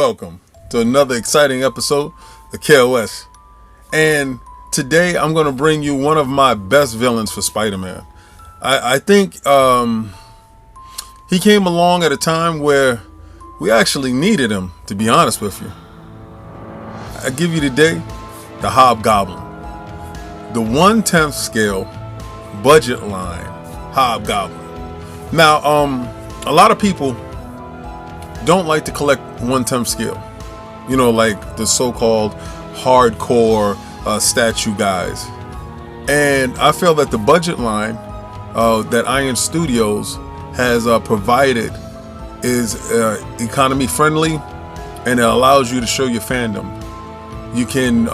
welcome to another exciting episode of KOS. And today I'm going to bring you one of my best villains for Spider-Man. I think he came along at a time where we actually needed him, to be honest with you. I give you today the Hobgoblin. The 1/10 scale budget line Hobgoblin. Now, a lot of people don't like to collect 1/10 scale. You know, like the so-called hardcore statue guys. And I feel that the budget line that Iron Studios has provided is economy friendly, and it allows you to show your fandom. You can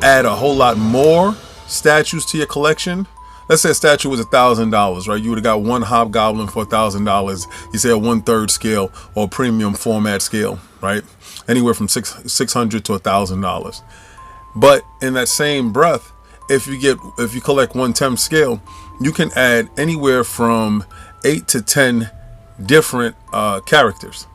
add a whole lot more statues to your collection. Let's say a statue was $1,000, right? You would have got one Hobgoblin for $1,000. You say a 1/3 scale or premium format scale, right? Anywhere from $600 to $1,000. But in that same breath, if you collect 1/10 scale, you can add anywhere from 8 to 10 different characters.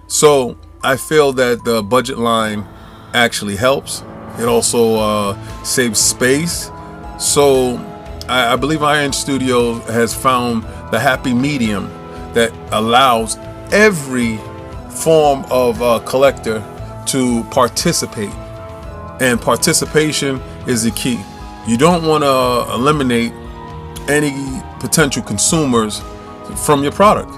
So I feel that the budget line actually helps. It also saves space. So I believe Iron Studios has found the happy medium that allows every form of collector to participate. And participation is the key. You don't want to eliminate any potential consumers from your product.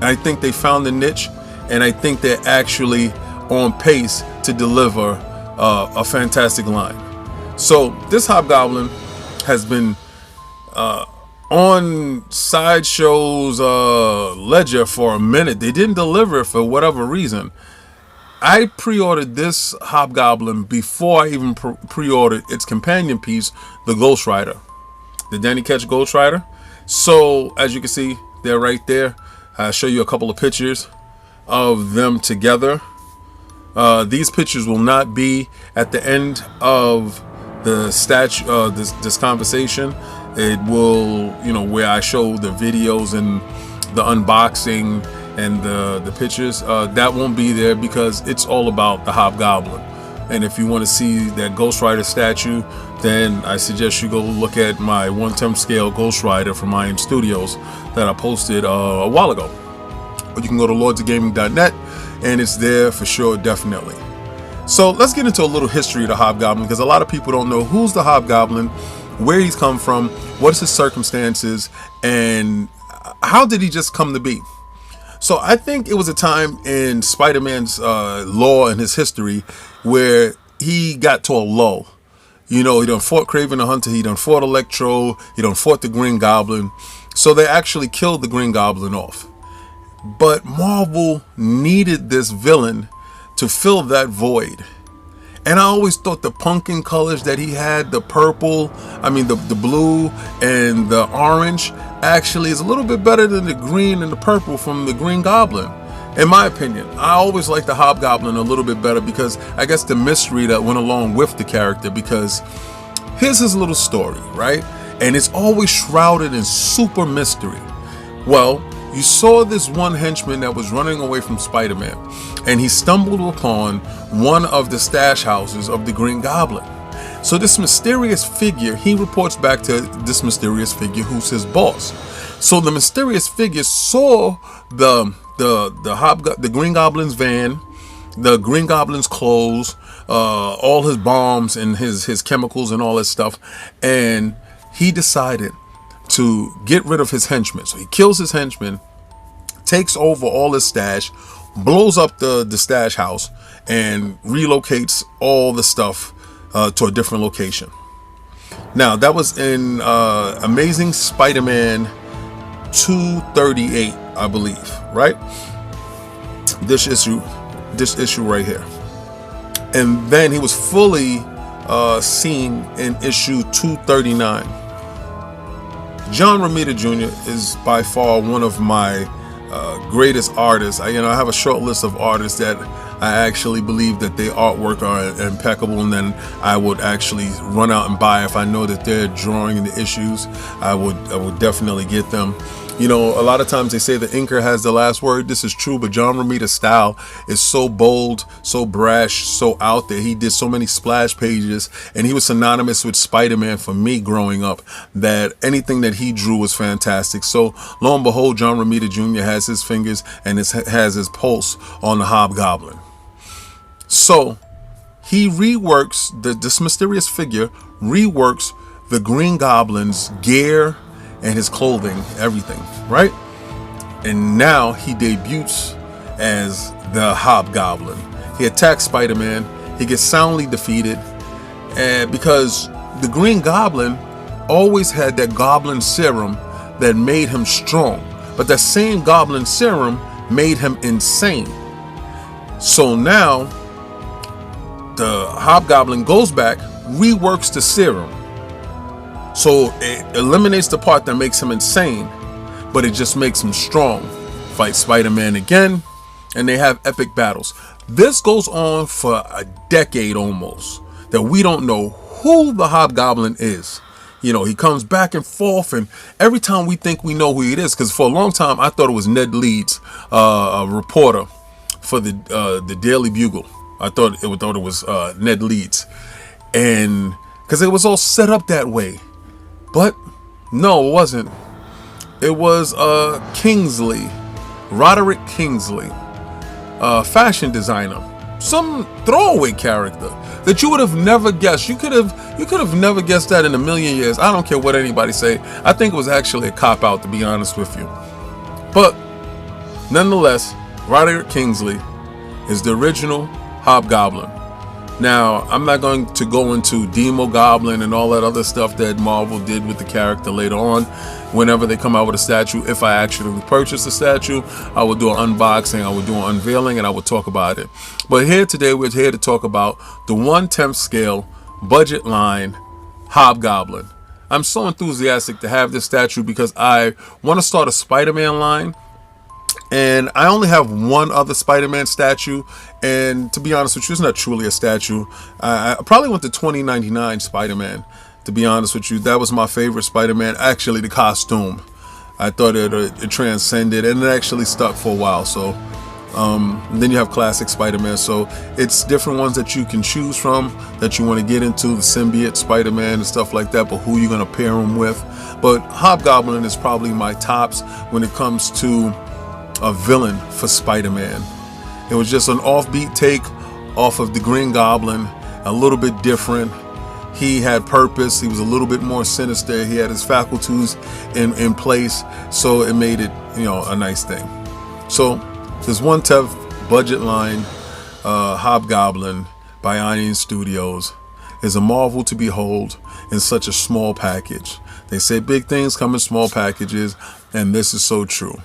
I think they found the niche, and I think they're actually on pace to deliver a fantastic line. So this Hobgoblin has been on Sideshow's ledger for a minute. They didn't deliver it for whatever reason. I pre-ordered this Hobgoblin before I even pre-ordered its companion piece, the Ghost Rider, the Danny Ketch Ghost Rider. So as you can see, they're right there. I'll show you a couple of pictures of them together. These pictures will not be at the end of the statue, this conversation. It will, where I show the videos and the unboxing and the pictures. That won't be there because it's all about the Hobgoblin. And if you want to see that Ghost Rider statue, then I suggest you go look at my 1/10 scale Ghost Rider from Iron Studios that I posted a while ago. Or you can go to lordsofgaming.net and it's there for sure, definitely. So let's get into a little history of the Hobgoblin, because a lot of people don't know who's the Hobgoblin, where he's come from, what's his circumstances, and how did he just come to be. So I think it was a time in Spider-Man's lore and his history where he got to a lull. He done fought Kraven the Hunter, he done fought Electro, he done fought the Green Goblin. So they actually killed the Green Goblin off. But Marvel needed this villain to fill that void. And I always thought the pumpkin colors that he had, the purple, the blue and the orange, actually is a little bit better than the green and the purple from the Green Goblin. In my opinion, I always like the Hobgoblin a little bit better because I guess the mystery that went along with the character, because here's his little story, right? And it's always shrouded in super mystery. Well, you saw this one henchman that was running away from Spider-Man, and he stumbled upon one of the stash houses of the Green Goblin. So this mysterious figure, he reports back to this mysterious figure who's his boss. So the mysterious figure saw the Green Goblin's van, the Green Goblin's clothes, all his bombs and his chemicals and all that stuff, and he decided to get rid of his henchmen. So he kills his henchmen, takes over all his stash, blows up the stash house, and relocates all the stuff to a different location. Now that was in Amazing Spider-Man 238, I believe, right? This issue right here. And then he was fully seen in issue 239. John Romita Jr. is by far one of my greatest artists. I have a short list of artists that I actually believe that their artwork are impeccable, and then I would actually run out and buy if I know that they're drawing the issues. I would definitely get them. You know, a lot of times they say the inker has the last word. This is true, but John Romita's style is so bold, so brash, so out there. He did so many splash pages, and he was synonymous with Spider-Man for me growing up, that anything that he drew was fantastic. So lo and behold, John Romita Jr. has his fingers and has his pulse on the Hobgoblin. So he reworks this mysterious figure, reworks the Green Goblin's gear and his clothing, everything, right? And now he debuts as the Hobgoblin. He attacks Spider-Man. He gets soundly defeated, and because the Green Goblin always had that Goblin serum that made him strong, but that same Goblin serum made him insane. So now the Hobgoblin goes back, reworks the serum. So it eliminates the part that makes him insane, but it just makes him strong. Fight Spider-Man again, and they have epic battles. This goes on for a decade almost, that we don't know who the Hobgoblin is. You know, he comes back and forth, and every time we think we know who he is, because for a long time I thought it was Ned Leeds, a reporter for the Daily Bugle. I thought it was Ned Leeds, and because it was all set up that way. But no, it wasn't. It was Kingsley, Roderick Kingsley, fashion designer, some throwaway character that you would have never guessed. You could have never guessed that in a million years. I don't care what anybody say. I think it was actually a cop out, to be honest with you. But nonetheless, Roderick Kingsley is the original Hobgoblin. Now, I'm not going to go into Demo Goblin and all that other stuff that Marvel did with the character later on. Whenever they come out with a statue, if I actually purchase the statue, I will do an unboxing, I will do an unveiling, and I will talk about it. But here today, we're here to talk about the 1/10 scale budget line Hobgoblin. I'm so enthusiastic to have this statue because I want to start a Spider-Man line. And I only have one other Spider-Man statue, and to be honest with you, it's not truly a statue. I probably went to 2099 Spider-Man, to be honest with you. That was my favorite Spider-Man, actually the costume. I thought it transcended, and it actually stuck for a while. So then you have classic Spider-Man, so it's different ones that you can choose from that you want to get into, the symbiote Spider-Man and stuff like that, but who you're going to pair them with. But Hobgoblin is probably my tops when it comes to a villain for Spider-Man. It was just an offbeat take off of the Green Goblin, a little bit different. He had purpose. He was a little bit more sinister. He had his faculties in place, so it made it, you know, a nice thing. So this 1/10 budget line Hobgoblin by Iron Studios is a marvel to behold in such a small package. They say big things come in small packages, and this is so true.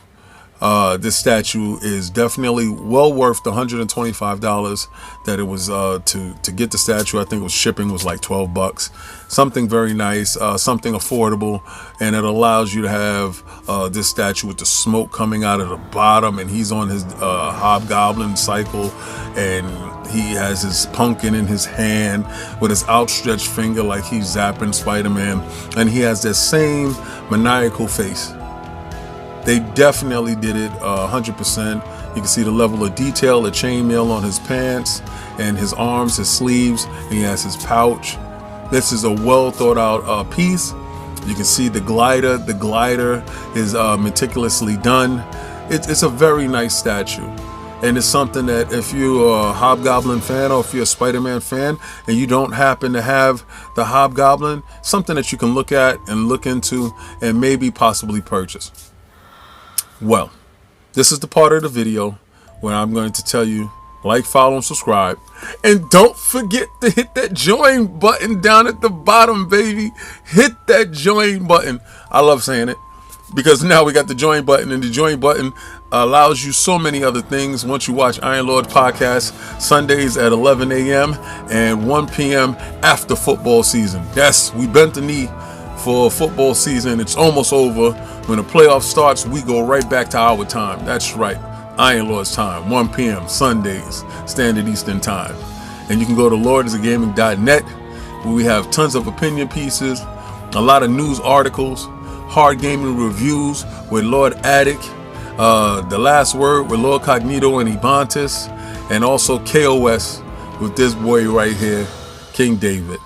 This statue is definitely well worth the $125 that it was to get the statue. I think it was shipping was like $12. Something very nice, something affordable, and it allows you to have this statue with the smoke coming out of the bottom, and he's on his Hobgoblin cycle, and he has his pumpkin in his hand with his outstretched finger like he's zapping Spider-Man, and he has that same maniacal face. They definitely did it 100%. You can see the level of detail, the chainmail on his pants and his arms, his sleeves, and he has his pouch. This is a well thought out piece. You can see the glider. The glider is meticulously done. It's a very nice statue. And it's something that if you're a Hobgoblin fan or if you're a Spider-Man fan and you don't happen to have the Hobgoblin, something that you can look at and look into and maybe possibly purchase. Well, this is the part of the video where I'm going to tell you, like, follow, and subscribe. And don't forget to hit that join button down at the bottom, baby. Hit that join button. I love saying it because now we got the join button, and the join button allows you so many other things. Once you watch Iron Lord podcast Sundays at 11 a.m. and 1 p.m. after football season. Yes, we bent the knee for football season. It's almost over. When the playoff starts, we go right back to our time. That's right, Iron Lord's time, 1 p.m. Sundays, Standard Eastern Time. And you can go to lordisgaming.net, where we have tons of opinion pieces, a lot of news articles, Hard Gaming Reviews with Lord Attic, The Last Word with Lord Cognito and Ebontis, and also KOS with this boy right here, King David.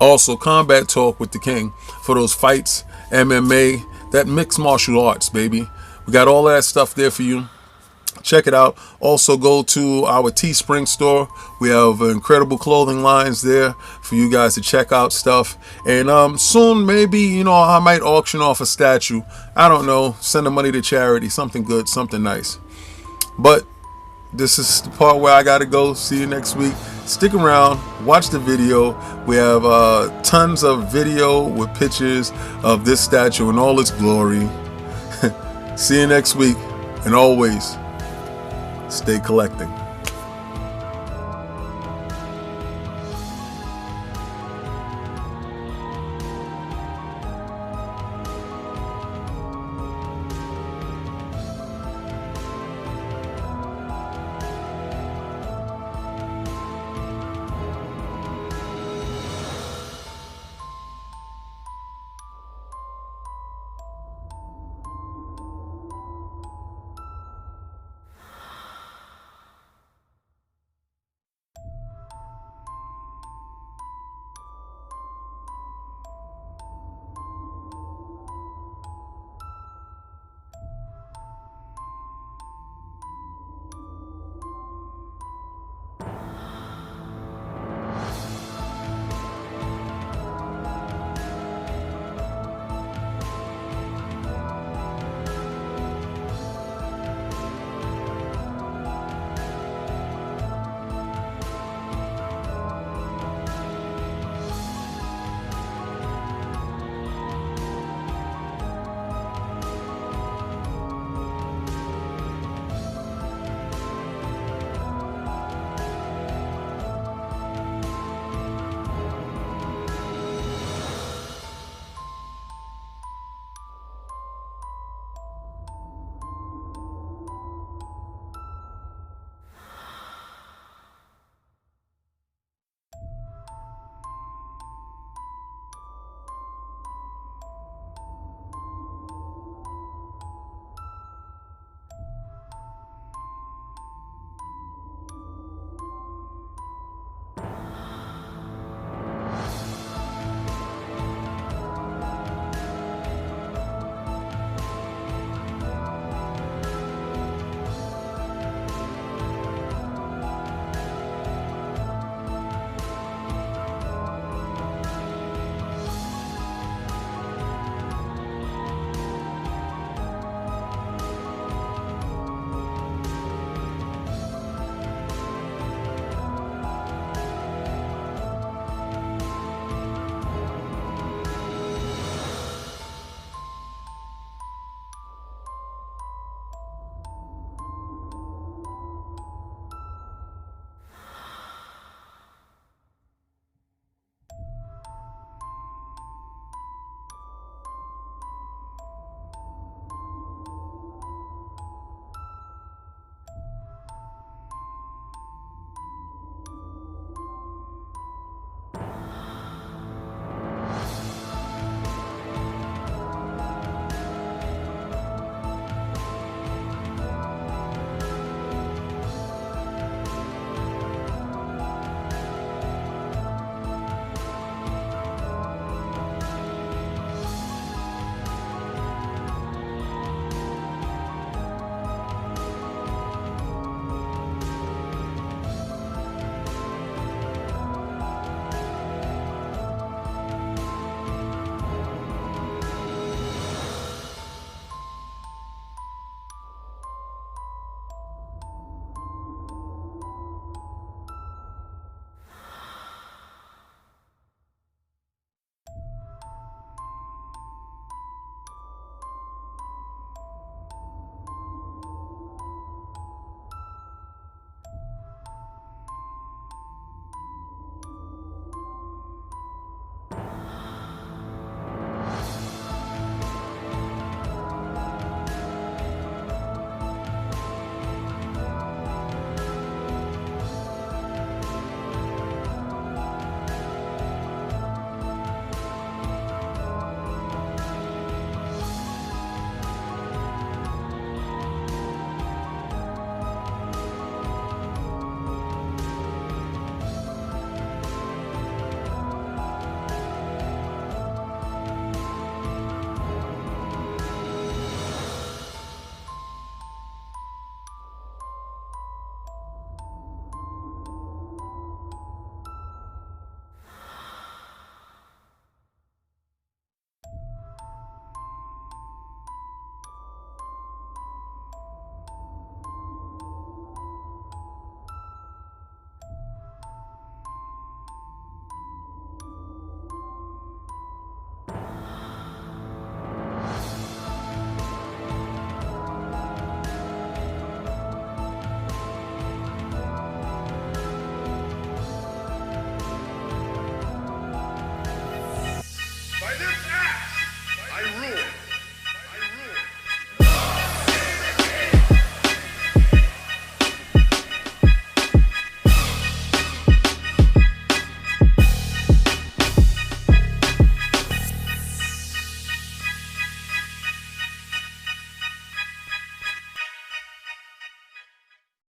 Also Combat Talk with the King for those fights, MMA, that mixed martial arts, baby. We got all that stuff there for you. Check it out. Also go to our Teespring store. We have incredible clothing lines there for you guys to check out stuff. And soon maybe, you know, I might auction off a statue. I don't know. Send the money to charity. Something good, something nice. But this is the part where I gotta go. See you next week. Stick around, watch the video. We have tons of video with pictures of this statue in all its glory. See you next week, and always stay collecting.